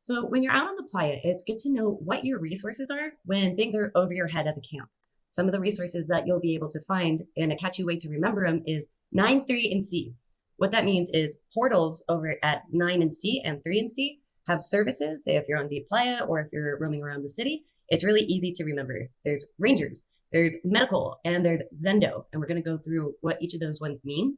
So when you're out on the playa, it's good to know what your resources are when things are over your head as a camp. Some of the resources that you'll be able to find, and a catchy way to remember them is 9, 3, and C. What that means is portals over at 9 and C and 3 and C have services. Say if you're on Deep Playa or if you're roaming around the city, it's really easy to remember. There's rangers, there's medical, and there's Zendo. And we're going to go through what each of those ones mean.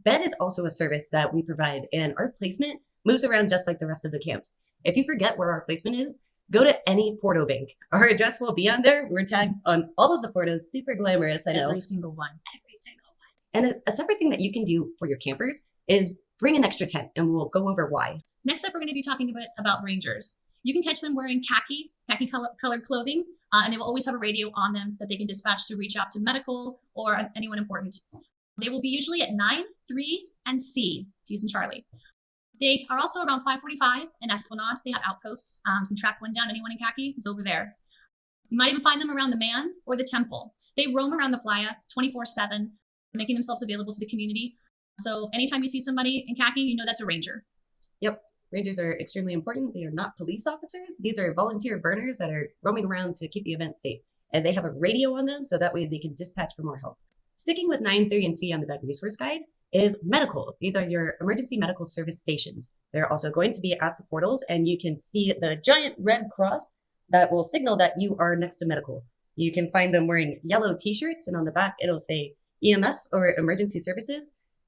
Bed is also a service that we provide, and our placement moves around just like the rest of the camps. If you forget where our placement is, go to any Porto bank. Our address will be on there. We're tagged on all of the Portos. Super glamorous, I know. Every single one. Every single one. And a separate thing that you can do for your campers is bring an extra tent, and we'll go over why. Next up, we're going to be talking about rangers. You can catch them wearing khaki colored clothing, and they will always have a radio on them that they can dispatch to reach out to medical or anyone important. They will be usually at 9, 3, and C, C's and Charlie. They are also around 545 and Esplanade. They have outposts. You can track one down. Anyone in khaki is over there. You might even find them around the Man or the Temple. They roam around the playa 24/7, making themselves available to the community. So anytime you see somebody in khaki, you know that's a ranger. Yep. Rangers are extremely important. They are not police officers. These are volunteer burners that are roaming around to keep the event safe. And they have a radio on them, so that way they can dispatch for more help. Sticking with 9, 3, and C on the Bed Resource Guide is medical. These are your emergency medical service stations. They're also going to be at the portals, and you can see the giant red cross that will signal that you are next to medical. You can find them wearing yellow t-shirts, and on the back it'll say EMS or emergency services.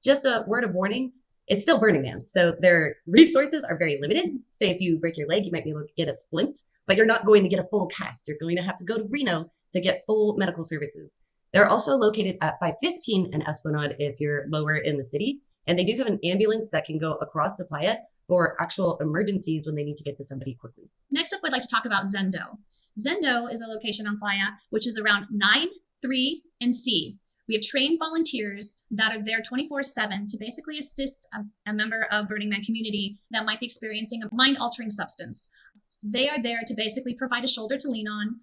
Just a word of warning, it's still Burning Man, so their resources are very limited. Say if you break your leg, you might be able to get a splint, but you're not going to get a full cast. You're going to have to go to Reno to get full medical services. They're also located at 515 and Esplanade if you're lower in the city. And they do have an ambulance that can go across the playa for actual emergencies when they need to get to somebody quickly. Next up, I'd like to talk about Zendo. Zendo is a location on playa, which is around 9, 3, and C. We have trained volunteers that are there 24/7 to basically assist a member of Burning Man community that might be experiencing a mind-altering substance. They are there to basically provide a shoulder to lean on,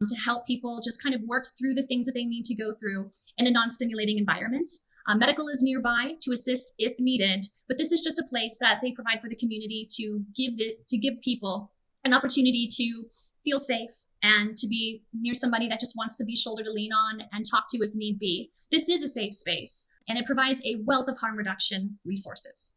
to help people just kind of work through the things that they need to go through in a non-stimulating environment. Medical is nearby to assist if needed, but this is just a place that they provide for the community to give people an opportunity to feel safe and to be near somebody that just wants to be shoulder to lean on and talk to if need be. This is a safe space, and it provides a wealth of harm reduction resources.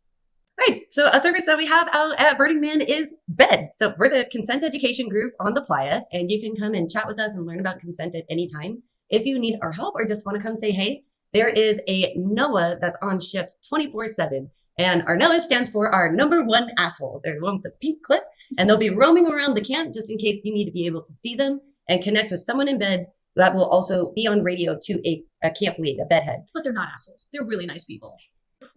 Right. So a service that we have out at Burning Man is Bed. So we're the consent education group on the playa, and you can come and chat with us and learn about consent at any time. If you need our help or just want to come say hey, there is a NOAA that's on shift 24/7. And our NOAA stands for our number one asshole. They're the one with the pink clip, and they'll be roaming around the camp just in case you need to be able to see them and connect with someone in Bed that will also be on radio to a camp lead, a bedhead. But they're not assholes. They're really nice people.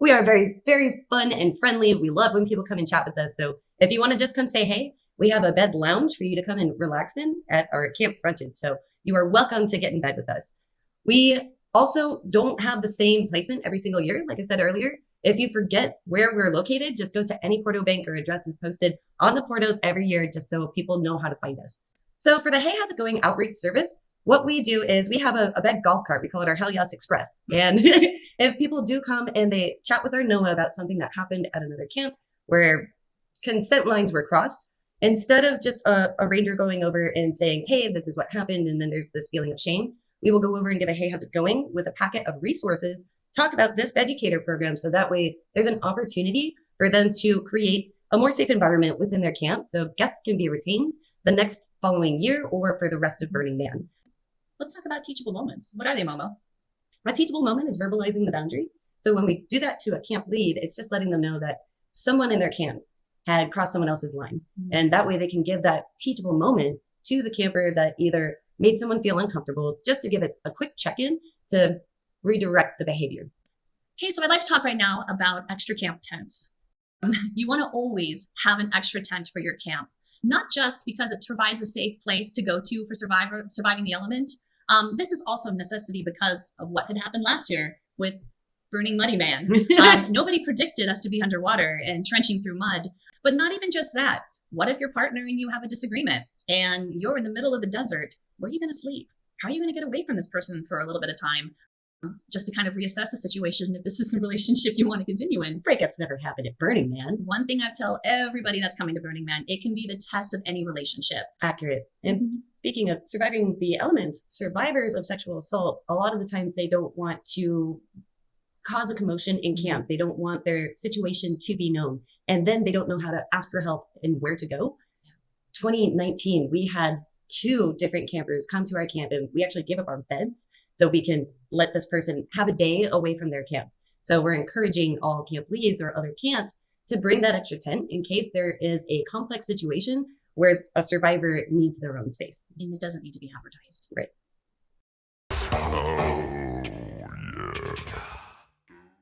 We are very, very fun and friendly. We love when people come and chat with us. So if you want to just come say hey, we have a bed lounge for you to come and relax in at our camp frontage. So you are welcome to get in bed with us. We also don't have the same placement every single year. Like I said earlier, if you forget where we're located, just go to any Porto bank or address is posted on the Portos every year just so people know how to find us. So for the Hey, How's It Going outreach service, what we do is we have a bed golf cart. We call it our Hell Yes Express. And if people do come and they chat with our NOAA about something that happened at another camp where consent lines were crossed, instead of just a ranger going over and saying, hey, this is what happened, and then there's this feeling of shame, we will go over and give a Hey, How's It Going with a packet of resources, talk about this BEDucator program. So that way there's an opportunity for them to create a more safe environment within their camp. So guests can be retained the next following year or for the rest of Burning Man. Let's talk about teachable moments. What are they, Momo? A teachable moment is verbalizing the boundary. So when we do that to a camp lead, it's just letting them know that someone in their camp had crossed someone else's line. Mm-hmm. And that way they can give that teachable moment to the camper that either made someone feel uncomfortable, just to give it a quick check-in to redirect the behavior. Okay, so I'd like to talk right now about extra camp tents. You want to always have an extra tent for your camp, not just because it provides a safe place to go to for surviving the element. This is also a necessity because of what had happened last year with Burning Muddy Man. Nobody predicted us to be underwater and trenching through mud. But not even just that. What if your partner and you have a disagreement and you're in the middle of the desert? Where are you going to sleep? How are you going to get away from this person for a little bit of time? just to kind of reassess the situation if this is the relationship you want to continue in. Breakups never happen at Burning Man. One thing I tell everybody that's coming to Burning Man, it can be the test of any relationship. Accurate. And speaking of surviving the elements, survivors of sexual assault, a lot of the times they don't want to cause a commotion in camp. They don't want their situation to be known. And then they don't know how to ask for help and where to go. 2019, we had 2 different campers come to our camp, and we actually give up our beds so we can let this person have a day away from their camp. So we're encouraging all camp leads or other camps to bring that extra tent in case there is a complex situation where a survivor needs their own space. And it doesn't need to be advertised. Right.